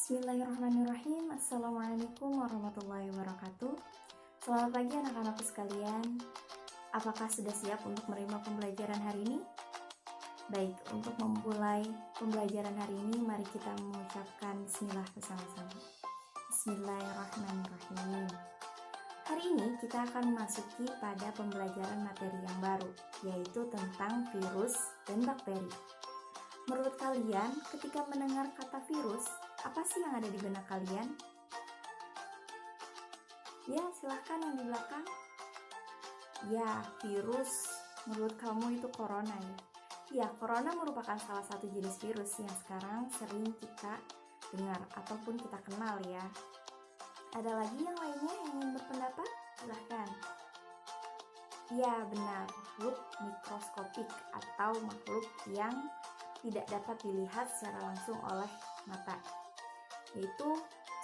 Bismillahirrahmanirrahim. Assalamualaikum warahmatullahi wabarakatuh. Selamat pagi anak-anakku sekalian. Apakah sudah siap untuk menerima pembelajaran hari ini? Baik, untuk memulai pembelajaran hari ini, mari kita mengucapkan bismillah bersama-sama. Bismillahirrahmanirrahim. Hari ini kita akan memasuki pada pembelajaran materi yang baru, yaitu tentang virus dan bakteri. Menurut kalian, ketika mendengar kata virus, apa sih yang ada di benak kalian? Ya, silahkan yang di belakang. Ya, virus. Menurut kamu itu corona ya? Ya, corona merupakan salah satu jenis virus yang sekarang sering kita dengar ataupun kita kenal ya. Ada lagi yang lainnya yang ingin berpendapat? Silahkan. Ya, benar. Makhluk mikroskopik atau makhluk yang tidak dapat dilihat secara langsung oleh mata. Yaitu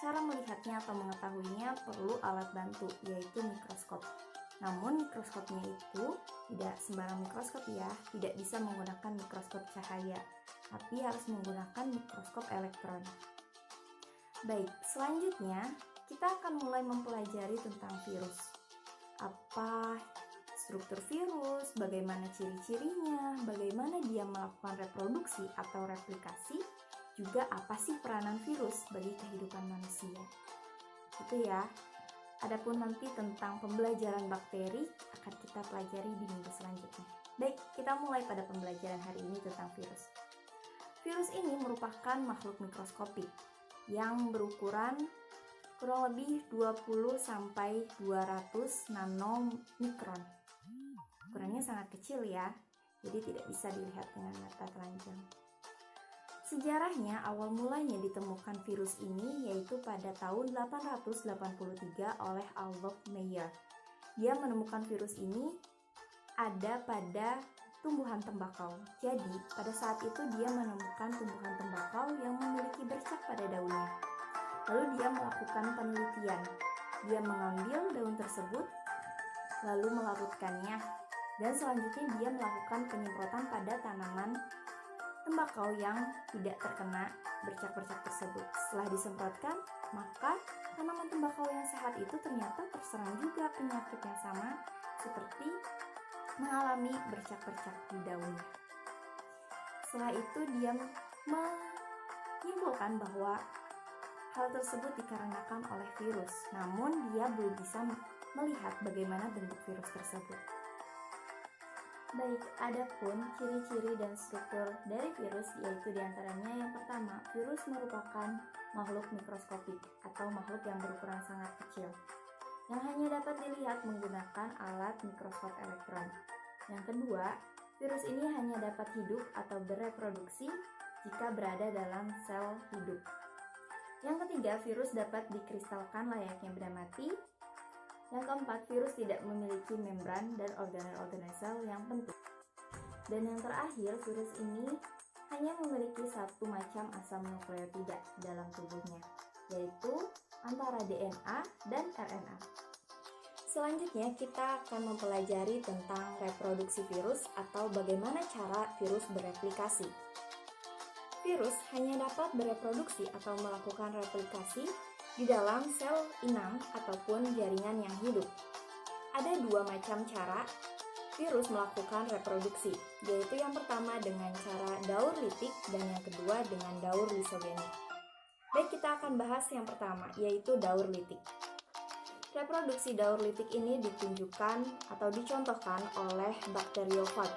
cara melihatnya atau mengetahuinya perlu alat bantu, yaitu mikroskop. Namun mikroskopnya itu tidak sembarang mikroskop ya, tidak bisa menggunakan mikroskop cahaya, tapi harus menggunakan mikroskop elektron. Baik, selanjutnya kita akan mulai mempelajari tentang virus. Apa struktur virus, bagaimana ciri-cirinya, bagaimana dia melakukan reproduksi atau replikasi, juga apa sih peranan virus bagi kehidupan manusia. Itu ya. Adapun nanti tentang pembelajaran bakteri akan kita pelajari di minggu selanjutnya. Baik, kita mulai pada pembelajaran hari ini tentang virus. Virus ini merupakan makhluk mikroskopik yang berukuran kurang lebih 20 sampai 200 nanomikron. Ukurannya sangat kecil ya, jadi tidak bisa dilihat dengan mata telanjang. Sejarahnya awal mulanya ditemukan virus ini yaitu pada tahun 883 oleh Adolf Meyer. Dia menemukan virus ini ada pada tumbuhan tembakau. Jadi pada saat itu dia menemukan tumbuhan tembakau yang memiliki bercak pada daunnya. Lalu dia melakukan penelitian. Dia mengambil daun tersebut lalu melarutkannya, dan selanjutnya dia melakukan penyemprotan pada tanaman tembakau yang tidak terkena bercak-bercak tersebut. Setelah disemprotkan, maka tanaman tembakau yang sehat itu ternyata terserang juga penyakit yang sama seperti mengalami bercak-bercak di daunnya. Setelah itu dia menyimpulkan bahwa hal tersebut dikarenakan oleh virus, namun dia belum bisa melihat bagaimana bentuk virus tersebut. Baik, adapun ciri-ciri dan struktur dari virus yaitu diantaranya yang pertama, virus merupakan makhluk mikroskopik atau makhluk yang berukuran sangat kecil yang hanya dapat dilihat menggunakan alat mikroskop elektron. Yang kedua, virus ini hanya dapat hidup atau bereproduksi jika berada dalam sel hidup. Yang ketiga, virus dapat dikristalkan layaknya benda mati. Yang keempat, virus tidak memiliki membran dan organel-organel sel yang penting. Dan yang terakhir, virus ini hanya memiliki satu macam asam nukleotida dalam tubuhnya, yaitu antara DNA dan RNA. Selanjutnya, kita akan mempelajari tentang reproduksi virus atau bagaimana cara virus bereplikasi. Virus hanya dapat bereproduksi atau melakukan replikasi di dalam sel inang ataupun jaringan yang hidup. Ada dua macam cara virus melakukan reproduksi, yaitu yang pertama dengan cara daur litik dan yang kedua dengan daur lisogenik. Baik, kita akan bahas yang pertama, yaitu daur litik. Reproduksi daur litik ini ditunjukkan atau dicontohkan oleh bakteriofag,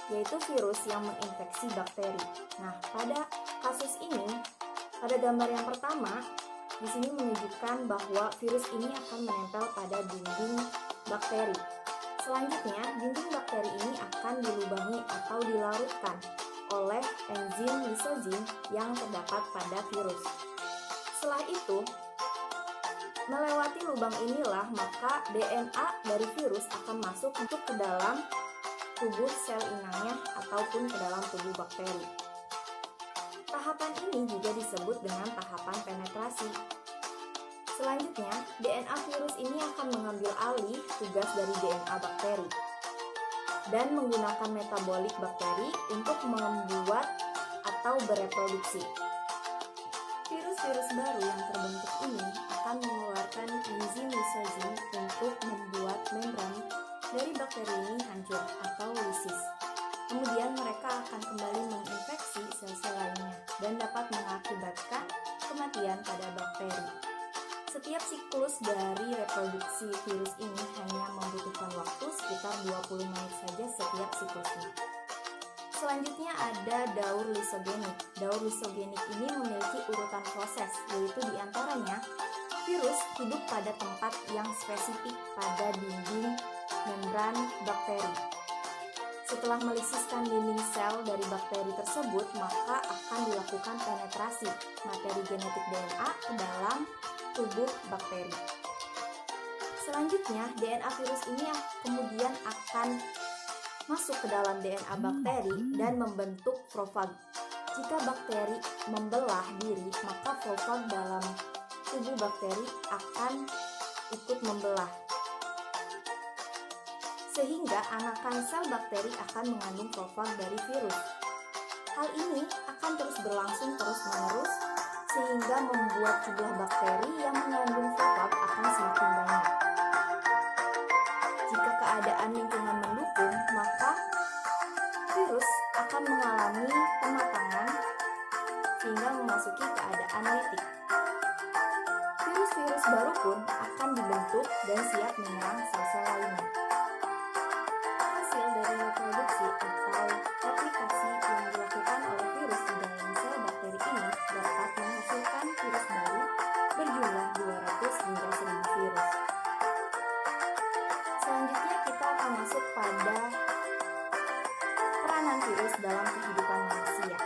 yaitu virus yang menginfeksi bakteri. Nah, pada kasus ini, pada gambar yang pertama, di sini menunjukkan bahwa virus ini akan menempel pada dinding bakteri. Selanjutnya, dinding bakteri ini akan dilubangi atau dilarutkan oleh enzim lisozim yang terdapat pada virus. Setelah itu, melewati lubang inilah maka DNA dari virus akan masuk untuk ke dalam tubuh sel inangnya ataupun ke dalam tubuh bakteri. Tahapan ini juga disebut dengan tahapan penetrasi. Selanjutnya, DNA virus ini akan mengambil alih tugas dari DNA bakteri dan menggunakan metabolik bakteri untuk membuat atau bereproduksi. Virus-virus baru yang terbentuk ini akan mengeluarkan enzim lisozim untuk membuat membran dari bakteri ini hancur atau lisis. Kemudian mereka akan kembali menginfeksi sel-sel lainnya dan dapat mengakibatkan kematian pada bakteri. Setiap siklus dari reproduksi virus ini hanya membutuhkan waktu sekitar 20 menit saja setiap siklusnya. Selanjutnya ada daur lisogenik. Daur lisogenik ini memiliki urutan proses, yaitu diantaranya virus hidup pada tempat yang spesifik pada dinding membran bakteri. Setelah melisiskan dinding sel dari bakteri tersebut, maka akan dilakukan penetrasi materi genetik DNA ke dalam tubuh bakteri. Selanjutnya, DNA virus ini kemudian akan masuk ke dalam DNA bakteri dan membentuk profag. Jika bakteri membelah diri, maka profag dalam tubuh bakteri akan ikut membelah. Sehingga anakan sel bakteri akan mengandung profag dari virus. Hal ini akan terus berlangsung terus-menerus sehingga membuat jumlah bakteri yang mengandung profag akan semakin banyak. Jika keadaan lingkungan mendukung, maka virus akan mengalami pematangan sehingga memasuki keadaan litik. Virus-virus baru pun akan dibentuk dan siap menyerang sel-sel lainnya. Hasil dari reproduksi atau replikasi yang dilakukan oleh virus di dalam sel bakteri ini dapat menghasilkan virus baru berjumlah 200 hingga 1000 virus. Selanjutnya kita akan masuk pada peranan virus dalam kehidupan manusia.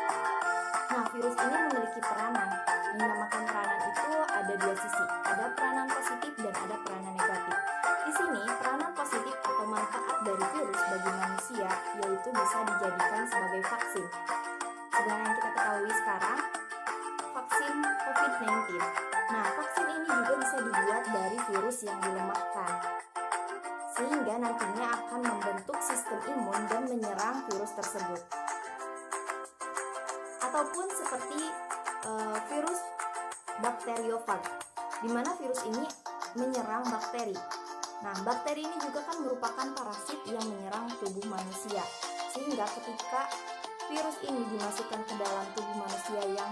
Nah, virus ini memiliki peranan. Dinamakan peranan itu ada dua sisi, ada peranan positif dan ada peranan negatif. Di sini, peranan positif atau manfaat dari virus bagi manusia yaitu bisa dijadikan sebagai vaksin. Sebenarnya yang kita ketahui sekarang, vaksin COVID-19. Nah, vaksin ini juga bisa dibuat dari virus yang dilemahkan, sehingga nantinya akan membentuk sistem imun dan menyerang virus tersebut. Ataupun seperti virus bakteriofag, di mana virus ini menyerang bakteri. Nah, bakteri ini juga kan merupakan parasit yang menyerang tubuh manusia, sehingga ketika virus ini dimasukkan ke dalam tubuh manusia yang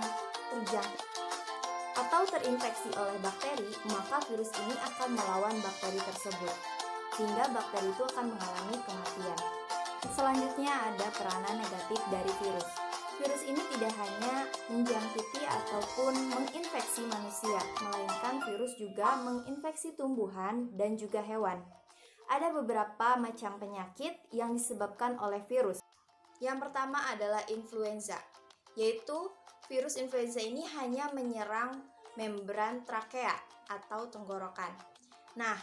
terjangkit atau terinfeksi oleh bakteri, maka virus ini akan melawan bakteri tersebut, sehingga bakteri itu akan mengalami kematian. Selanjutnya ada peranan negatif dari virus. Virus ini tidak hanya menjangkiti ataupun menginfeksi manusia, melainkan virus juga menginfeksi tumbuhan dan juga hewan. Ada beberapa macam penyakit yang disebabkan oleh virus. Yang pertama adalah influenza, yaitu virus influenza ini hanya menyerang membran trakea atau tenggorokan. Nah,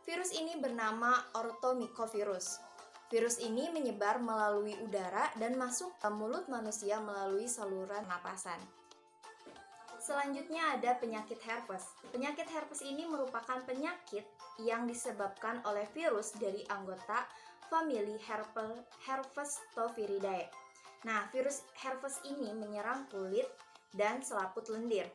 virus ini bernama orthomycovirus. Virus ini menyebar melalui udara dan masuk ke mulut manusia melalui saluran napasan. Selanjutnya ada penyakit herpes. Penyakit herpes ini merupakan penyakit yang disebabkan oleh virus dari anggota famili Herpestofiridae. Nah, virus herpes ini menyerang kulit dan selaput lendir.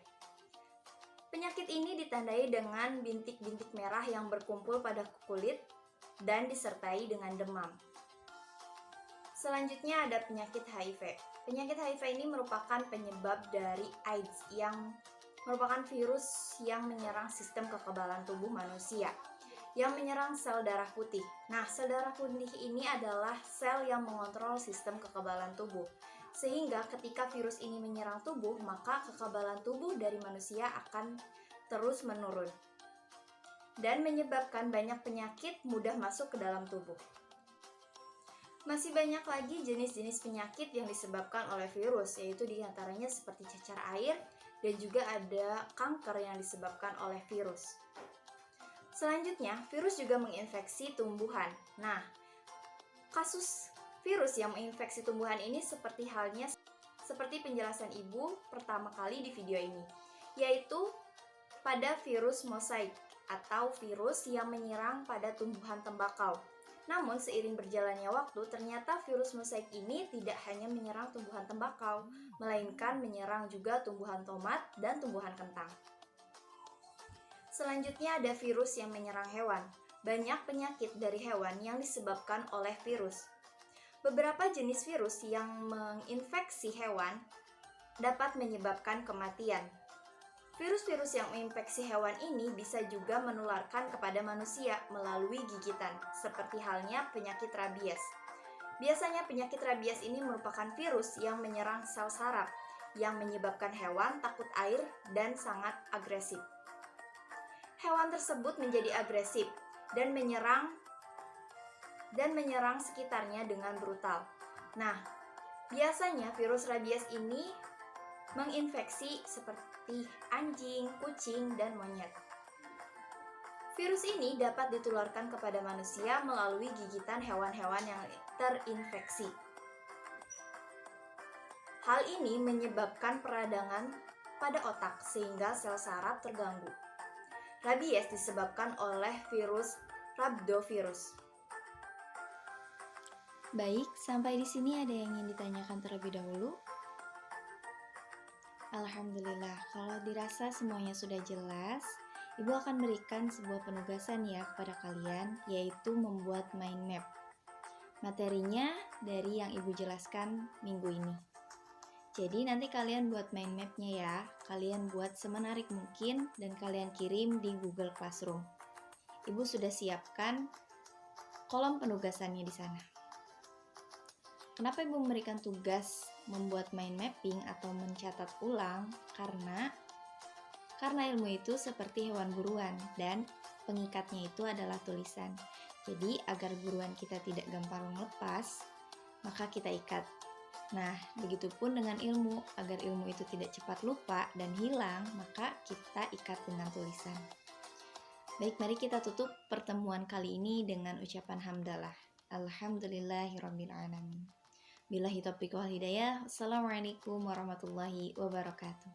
Penyakit ini ditandai dengan bintik-bintik merah yang berkumpul pada kulit dan disertai dengan demam. Selanjutnya ada penyakit HIV. Penyakit HIV ini merupakan penyebab dari AIDS yang merupakan virus yang menyerang sistem kekebalan tubuh manusia, yang menyerang sel darah putih. Nah, sel darah putih ini adalah sel yang mengontrol sistem kekebalan tubuh. Sehingga ketika virus ini menyerang tubuh, maka kekebalan tubuh dari manusia akan terus menurun dan menyebabkan banyak penyakit mudah masuk ke dalam tubuh. Masih banyak lagi jenis-jenis penyakit yang disebabkan oleh virus, yaitu diantaranya seperti cacar air dan juga ada kanker yang disebabkan oleh virus. Selanjutnya, virus juga menginfeksi tumbuhan. Nah, kasus virus yang menginfeksi tumbuhan ini seperti penjelasan ibu pertama kali di video ini, yaitu pada virus mosaik atau virus yang menyerang pada tumbuhan tembakau. Namun seiring berjalannya waktu, ternyata virus mosaik ini tidak hanya menyerang tumbuhan tembakau, melainkan menyerang juga tumbuhan tomat dan tumbuhan kentang. Selanjutnya ada virus yang menyerang hewan. Banyak penyakit dari hewan yang disebabkan oleh virus. Beberapa jenis virus yang menginfeksi hewan dapat menyebabkan kematian. Virus-virus yang menginfeksi hewan ini bisa juga menularkan kepada manusia melalui gigitan, seperti halnya penyakit rabies. Biasanya penyakit rabies ini merupakan virus yang menyerang sel saraf, yang menyebabkan hewan takut air dan sangat agresif. Hewan tersebut menjadi agresif dan menyerang sekitarnya dengan brutal. Nah, biasanya virus rabies ini menginfeksi seperti anjing, kucing, dan monyet. Virus ini dapat ditularkan kepada manusia melalui gigitan hewan-hewan yang terinfeksi. Hal ini menyebabkan peradangan pada otak sehingga sel saraf terganggu. Rabies disebabkan oleh virus rhabdovirus. Baik, sampai di sini ada yang ingin ditanyakan terlebih dahulu? Alhamdulillah, kalau dirasa semuanya sudah jelas, Ibu akan berikan sebuah penugasan ya kepada kalian, yaitu membuat mind map. Materinya dari yang Ibu jelaskan minggu ini. Jadi nanti kalian buat mind mapnya ya, kalian buat semenarik mungkin dan kalian kirim di Google Classroom. Ibu sudah siapkan kolom penugasannya di sana. Kenapa Ibu memberikan tugas membuat mind mapping atau mencatat ulang? Karena ilmu itu seperti hewan buruan dan pengikatnya itu adalah tulisan. Jadi agar buruan kita tidak gampang lepas, maka kita ikat. Nah, begitupun dengan ilmu, agar ilmu itu tidak cepat lupa dan hilang, maka kita ikat dengan tulisan. Baik, mari kita tutup pertemuan kali ini dengan ucapan hamdalah. Alhamdulillahirrabbilalamin. Billahi taufiq wal hidayah. Assalamualaikum warahmatullahi wabarakatuh.